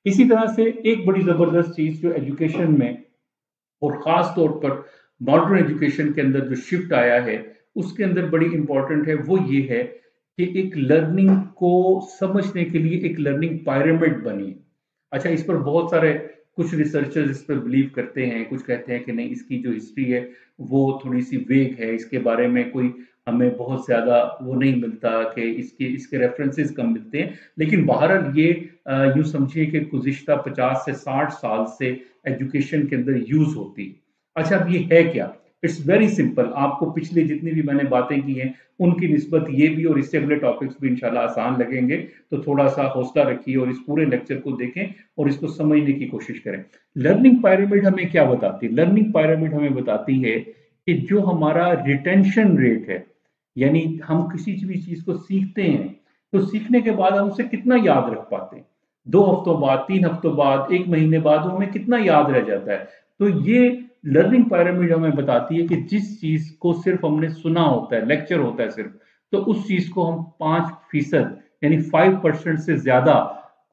इसी तरह से एक बड़ी जबरदस्त चीज जो एजुकेशन में और ख़ास तौर पर मॉडर्न एजुकेशन के अंदर जो शिफ्ट आया है, उसके अंदर बड़ी इम्पोर्टेंट है, वो ये है कि एक लर्निंग को समझने के लिए एक लर्निंग पिरामिड बनी। अच्छा, इस पर बहुत सारे कुछ रिसर्चर्स इस पे बिलीव करते हैं, कुछ कहते हैं कि नहीं, इसकी जो हिस्ट्री है वो थोड़ी-सी वेग है, इसके बारे में कोई हमें बहुत ज़्यादा वो नहीं मिलता कि इसके इसके रेफरेंसेस कम मिलते हैं। लेकिन बहरहाल ये यूँ समझिए कि गुज़िश्ता 50 से 60 साल से एजुकेशन के अंदर यूज़ होती है। अच्छा, अब ये है क्या? It's very simple. आपको पिछली जितनी भी मैंने बातें की हैं, उनकी निस्बत ये भी और इससे अगले टॉपिक्स भी इंशाल्लाह आसान लगेंगे। तो थोड़ा-सा हौसला रखिए और इस पूरे लेक्चर को देखें और इसको समझने की कोशिश करें। लर्निंग पिरामिड हमें क्या बताती है? लर्निंग पिरामिड हमें बताती है कि जो हमारा रिटेंशन रेट है, यानी हम किसी भी चीज़ को सीखते हैं, तो सीखने के बाद हम उसे कितना याद रख पाते हैं। 2 हफ्तों बाद, 3 हफ्तों बाद, 1 महीने बाद वो हमें कितना याद रह जाता है। तो ये लर्निंग पिरामिड हमें बताती है कि जिस चीज़ को सिर्फ़ हमने सुना होता है, लेक्चर होता है सिर्फ़, तो उस चीज़ को हम 5% यानी 5% से ज़्यादा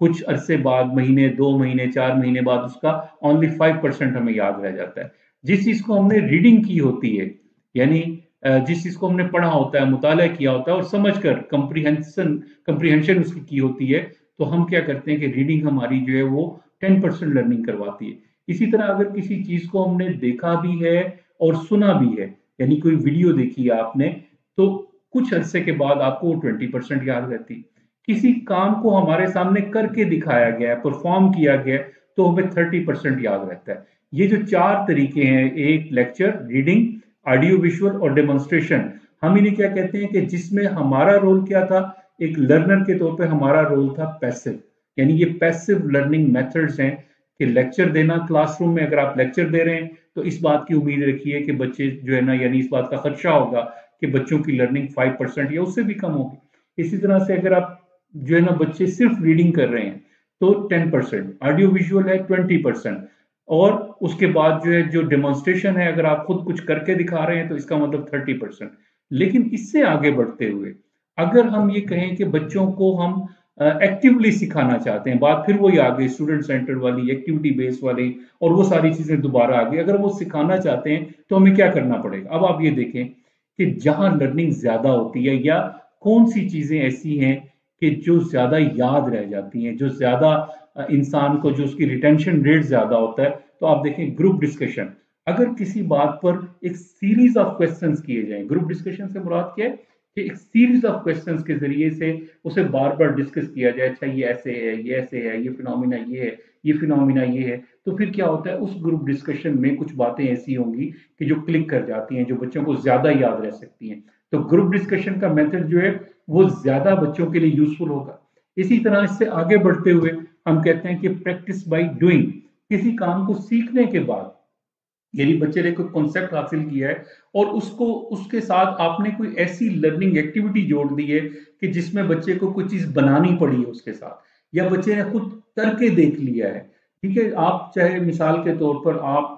कुछ अरसे बाद, महीने, 2 महीने, 4 महीने बाद उसका ओनली 5% हमें याद रह जाता है। जिस चीज़ को हमने रीडिंग की होती है, यानी जिस चीज़ को हमने पढ़ा होता है, मुताला किया होता है और समझकर कम्प्रीहेंशन उसकी की होती है, तो हम क्या करते हैं कि रीडिंग हमारी जो है वो 10% लर्निंग करवाती है। इसी तरह अगर किसी चीज़ को हमने देखा भी है और सुना भी है, यानी कोई वीडियो देखी है आपने, तो कुछ अरसे के बाद आपको वो 20% याद रहती है। किसी काम को हमारे सामने करके दिखाया गया है, परफ़ॉर्म किया गया है, तो हमें 30% याद रहता है। ये जो 4 तरीके हैं, एक लेक्चर, रीडिंग, ऑडियो विजुअल और डेमोंस्ट्रेशन, हम इन्हें क्या कहते हैं कि जिसमें हमारा रोल क्या था? एक लर्नर के तौर पे हमारा रोल था पैसिव, यानी ये पैसिव लर्निंग मेथड्स हैं कि लेक्चर देना क्लासरूम में। अगर आप लेक्चर दे रहे हैं तो इस बात की उम्मीद रखिए कि बच्चे जो है ना, यानी इस बात का खदशा होगा कि बच्चों की लर्निंग 5% या उससे भी कम होगी। इसी तरह से अगर आप जो है ना बच्चे सिर्फ रीडिंग कर रहे हैं तो 10%, ऑडियो विजुअल है 20%, और उसके बाद जो है जो डेमोंस्ट्रेशन है, अगर आप खुद कुछ करके दिखा रहे हैं तो इसका मतलब 30%। लेकिन इससे आगे बढ़ते हुए अगर हम ये कहें कि बच्चों को हम एक्टिवली सिखाना चाहते हैं, बात फिर वही आ गई स्टूडेंट सेंटर वाली, एक्टिविटी बेस वाली, और वो सारी चीजें दोबारा आ गई। अगर वो सिखाना चाहते हैं तो हमें क्या करना पड़ेगा? अब आप ये देखें कि जहां लर्निंग ज्यादा होती है या कौन सी चीजें ऐसी हैं कि जो ज्यादा याद रह जाती हैं, जो ज्यादा इंसान को जो उसकी रिटेंशन रेट ज्यादा होता है, तो आप देखें ग्रुप डिस्कशन। अगर किसी बात पर एक सीरीज ऑफ क्वेश्चंस किए जाएं, ग्रुप डिस्कशन से मुराद क्या है कि एक सीरीज ऑफ क्वेश्चंस के जरिए से उसे बार बार डिस्कस किया जाए, अच्छा ये ऐसे है, ये ऐसे है, ये फिनोमिना ये है, ये फिनोमिना ये है, तो फिर क्या होता है, उस ग्रुप डिस्कशन में कुछ बातें ऐसी होंगी कि जो क्लिक कर जाती हैं, जो बच्चों को ज्यादा याद रह सकती हैं। तो ग्रुप डिस्कशन का मेथड जो है वो ज्यादा बच्चों के लिए यूजफुल होगा। इसी तरह इससे आगे बढ़ते हुए हम कहते हैं कि प्रैक्टिस बाय डूइंग, किसी काम को सीखने के बाद, यानी बच्चे ने कोई कॉन्सेप्ट हासिल किया है और उसको उसके साथ आपने कोई ऐसी लर्निंग एक्टिविटी जोड़ दी है कि जिसमें बच्चे को कोई चीज बनानी पड़ी है उसके साथ, या बच्चे ने खुद करके देख लिया है। ठीक है, आप चाहे मिसाल के तौर पर आप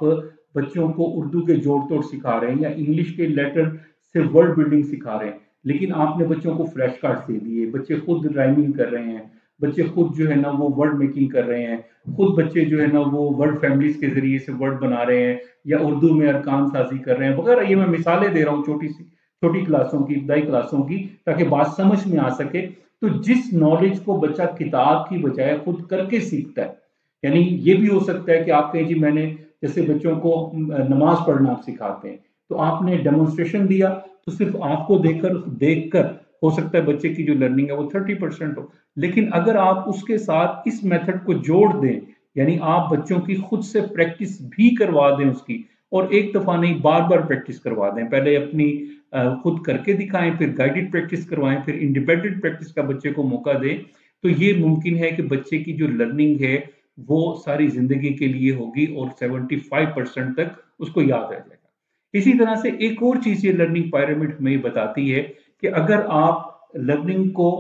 बच्चों को उर्दू के जोड़ तोड़ सिखा रहे हैं या इंग्लिश के लेटर से वर्ड बिल्डिंग सिखा रहे हैं, लेकिन आपने बच्चों को फ्लैश कार्ड्स दे दिए, बच्चे खुद राइमिंग कर रहे हैं, बच्चे खुद जो है ना वो वर्ड मेकिंग कर रहे हैं, खुद बच्चे जो है ना वो वर्ड फैमिलीज के जरिए से वर्ड बना रहे हैं या उर्दू में अरकान साजी कर रहे हैं वगैरह। ये मैं मिसालें दे रहा हूँ छोटी क्लासों की, इब्तदाई क्लासों की, ताकि बात समझ में आ सके। तो जिस नॉलेज को बच्चा किताब की बजाय खुद करके सीखता है, यानी ये भी हो सकता है कि आप कहें जी मैंने, जैसे बच्चों को नमाज पढ़ना आप सिखाते हैं, तो आपने डेमोन्स्ट्रेशन दिया, तो सिर्फ आपको देखकर देखकर हो सकता है बच्चे की जो लर्निंग है वो 30% हो। लेकिन अगर आप उसके साथ इस मेथड को जोड़ दें, यानी आप बच्चों की खुद से प्रैक्टिस भी करवा दें उसकी, और एक दफा नहीं बार बार प्रैक्टिस करवा दें, पहले अपनी खुद करके दिखाएं, फिर गाइडेड प्रैक्टिस करवाएं, फिर इंडिपेंडेंट प्रैक्टिस का बच्चे को मौका दें, तो ये मुमकिन है कि बच्चे की जो लर्निंग है वो सारी जिंदगी के लिए होगी और 75% तक उसको याद रह जाएगा। इसी तरह से एक और चीज ये लर्निंग पिरामिड हमें बताती है कि अगर आप लर्निंग को,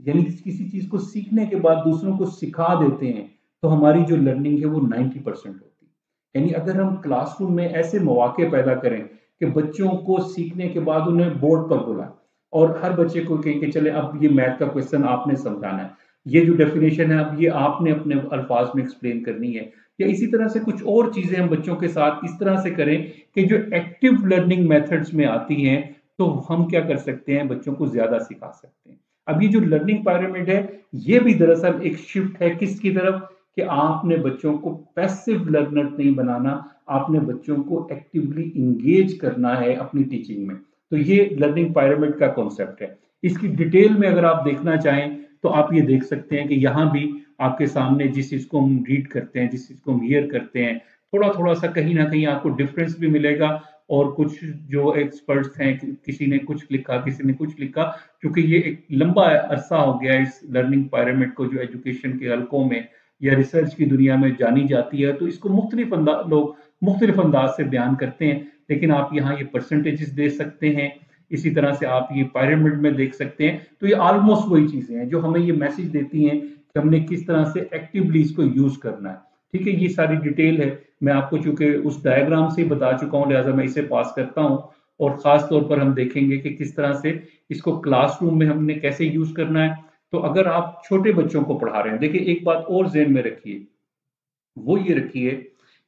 यानी किसी चीज को सीखने के बाद दूसरों को सिखा देते हैं, तो हमारी जो लर्निंग है वो 90% होती है। यानी अगर हम क्लासरूम में ऐसे मौके पैदा करें कि बच्चों को सीखने के बाद उन्हें बोर्ड पर बुलाएं और हर बच्चे को कहें कि चले अब ये मैथ का क्वेश्चन आपने समझाना है, ये जो डेफिनेशन है अब ये आपने अपने अल्फाज में एक्सप्लेन करनी है। या इसी तरह से कुछ और चीजें हम बच्चों के साथ इस तरह से करें कि जो एक्टिव लर्निंग मेथड्स में आती हैं, तो हम क्या कर सकते हैं, बच्चों को ज्यादा सिखा सकते हैं। अब ये जो लर्निंग पिरामिड है, ये भी दरअसल एक शिफ्ट है किसकी तरफ, कि आपने बच्चों को पैसिव लर्नर नहीं बनाना, आपने बच्चों को एक्टिवली इंगेज करना है अपनी टीचिंग में। तो ये लर्निंग पिरामिड का कॉन्सेप्ट है। इसकी डिटेल में अगर आप देखना चाहें तो आप ये देख सकते हैं कि यहाँ भी आपके सामने जिस चीज को हम रीड करते हैं, जिस चीज को हम हियर करते हैं, थोड़ा थोड़ा सा कहीं ना कहीं आपको डिफरेंस भी मिलेगा। और कुछ जो एक्सपर्ट्स हैं, किसी ने कुछ लिखा, किसी ने कुछ लिखा, क्योंकि ये एक लंबा अरसा हो गया इस लर्निंग पिरामिड को जो एजुकेशन के हलकों में या रिसर्च की दुनिया में जानी जाती है, तो इसको लोग मुख्तलिफ अंदाज से बयान करते हैं। लेकिन आप यहाँ ये परसेंटेजेस दे सकते हैं, इसी तरह से आप ये पिरामिड में देख सकते हैं। तो ये ऑलमोस्ट वही चीजें हैं जो हमें ये मैसेज देती हैं कि हमने किस तरह से एक्टिवली इसको यूज करना है। ठीक है, ये सारी डिटेल है, मैं आपको चूंकि उस डायग्राम से ही बता चुका हूँ, लिहाजा मैं इसे पास करता हूँ। और खास तौर पर हम देखेंगे कि किस तरह से इसको क्लासरूम में हमने कैसे यूज करना है। तो अगर आप छोटे बच्चों को पढ़ा रहे हैं, देखिए एक बात और ज़हन में रखिए, वो ये रखिए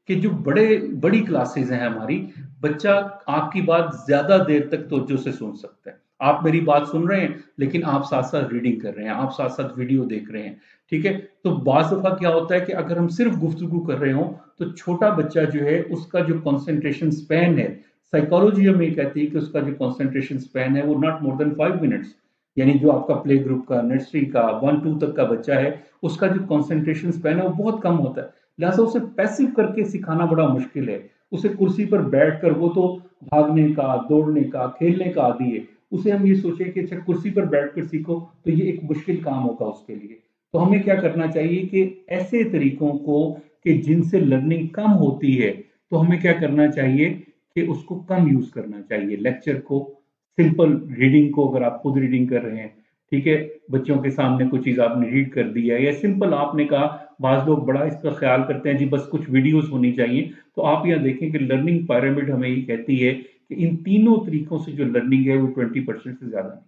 कि जो बड़ी क्लासेस हैं हमारी, बच्चा आपकी बात ज्यादा देर तक तवज्जो से सुन सकता है। आप मेरी बात सुन रहे हैं, लेकिन आप साथ साथ रीडिंग कर रहे हैं, आप साथ साथ वीडियो देख रहे हैं। ठीक है, तो बाज़ दफा क्या होता है कि अगर हम सिर्फ गुफ्तगू कर रहे हो, तो छोटा बच्चा जो है उसका जो कंसंट्रेशन स्पैन है, साइकोलॉजी हमें ये कहती है कि उसका जो कंसंट्रेशन स्पैन है वो नॉट मोर देन 5 मिनट्स। यानी जो आपका प्ले ग्रुप का, नर्सरी का 1 2 तक का बच्चा है, उसका जो कंसंट्रेशन स्पैन है वो बहुत कम होता है। लिहाजा उसे पैसिव करके सिखाना बड़ा मुश्किल है। उसे कुर्सी पर बैठकर, वो तो भागने का, दौड़ने का, खेलने का आदी है, उसे हम ये सोचे कि अच्छा कुर्सी पर बैठकर सीखो, तो ये एक मुश्किल काम होगा उसके लिए। तो हमें क्या करना चाहिए कि ऐसे तरीकों को कि जिनसे लर्निंग कम होती है, तो हमें क्या करना चाहिए कि उसको कम यूज करना चाहिए। लेक्चर को, सिंपल रीडिंग को, अगर आप खुद रीडिंग कर रहे हैं, ठीक है, बच्चों के सामने कोई चीज आपने रीड कर दी है, या सिंपल आपने कहा, बाज लोग बड़ा इसका ख्याल करते हैं जी बस कुछ वीडियोस होनी चाहिए। तो आप यहाँ देखें कि लर्निंग पिरामिड हमें ये कहती है कि इन तीनों तरीकों से जो लर्निंग है वो 20% से ज्यादा नहीं।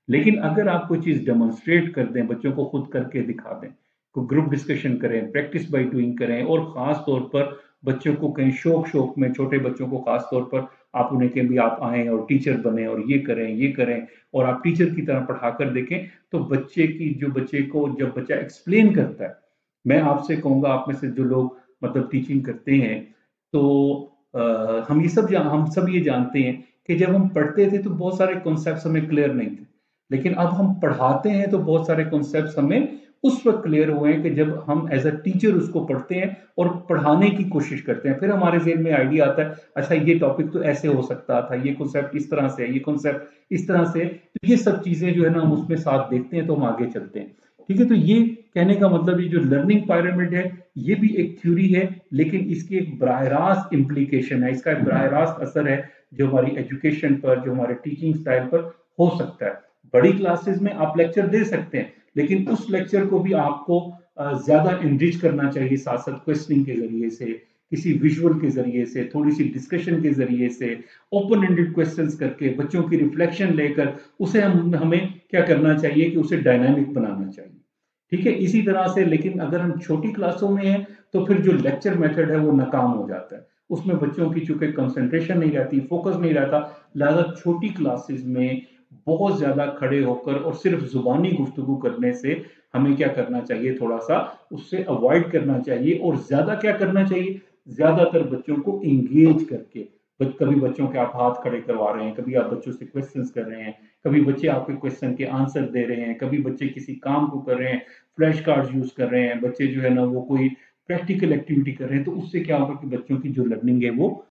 लेकिन अगर आप कोई चीज डेमोन्स्ट्रेट कर दें, बच्चों को खुद करके दिखा दें, को ग्रुप डिस्कशन करें, प्रैक्टिस बाय डूइंग करें, और खास तौर पर बच्चों को कहीं शौक शौक में, छोटे बच्चों को खास तौर पर आप उन्हें कहें भी आप आए और टीचर बने और ये करें ये करें, और आप टीचर की तरह पढ़ा कर देखें, तो बच्चे को जब बच्चा एक्सप्लेन करता है, मैं आपसे कहूंगा, आप में से जो लोग मतलब टीचिंग करते हैं, तो हम सब ये जानते हैं कि जब हम पढ़ते थे तो बहुत सारे कॉन्सेप्ट्स हमें क्लियर नहीं थे। लेकिन अब हम पढ़ाते हैं तो बहुत सारे कॉन्सेप्ट्स हमें उस वक्त क्लियर हुए हैं कि जब हम एज अ टीचर उसको पढ़ते हैं और पढ़ाने की कोशिश करते हैं। फिर हमारे ज़हन में आइडिया आता है, अच्छा ये टॉपिक तो ऐसे हो सकता था, ये कॉन्सेप्ट इस तरह से है, ये कॉन्सेप्ट इस तरह से है। तो ये सब चीज़ें जो है ना, हम उसमें साथ देखते हैं तो हम आगे चलते हैं। ठीक है, तो ये कहने का मतलब ये जो लर्निंग पिरामिड है, ये भी एक थ्योरी है, लेकिन इसकी एक बराह रास्त इम्प्लीकेशन है, इसका एक बराह रास्त असर है जो हमारी एजुकेशन पर, जो हमारे टीचिंग स्टाइल पर हो सकता है। बड़ी क्लासेस में आप लेक्चर दे सकते हैं, लेकिन उस लेक्चर को भी आपको ज्यादा एनरिच करना चाहिए, साथ साथ क्वेश्चनिंग के जरिए से, किसी विजुअल के जरिए से, थोड़ी सी डिस्कशन के जरिए से, ओपन एंडेड क्वेश्चंस करके, बच्चों की रिफ्लेक्शन लेकर, उसे हमें क्या करना चाहिए कि उसे डायनामिक बनाना चाहिए। ठीक है, इसी तरह से, लेकिन अगर हम छोटी क्लासों में हैं, तो फिर जो लेक्चर मेथड है वो नाकाम हो जाता है। उसमें बच्चों की चूंकि कंसंट्रेशन नहीं रहती, फोकस नहीं रहता, लिहाजा छोटी क्लासेस में बहुत ज्यादा खड़े होकर और सिर्फ जुबानी गुफ्तगू करने से हमें क्या करना चाहिए, थोड़ा सा उससे अवॉइड करना चाहिए। और ज्यादा क्या करना चाहिए, ज्यादातर बच्चों को इंगेज करके, कभी बच्चों के आप हाथ खड़े करवा रहे हैं, कभी आप बच्चों से क्वेश्चंस कर रहे हैं, कभी बच्चे आपके क्वेश्चन के आंसर दे रहे हैं, कभी बच्चे किसी काम को कर रहे हैं, फ्लैश कार्ड्स यूज कर रहे हैं, बच्चे जो है ना वो कोई प्रैक्टिकल एक्टिविटी कर रहे हैं, तो उससे क्या होगा कि बच्चों की जो लर्निंग है वो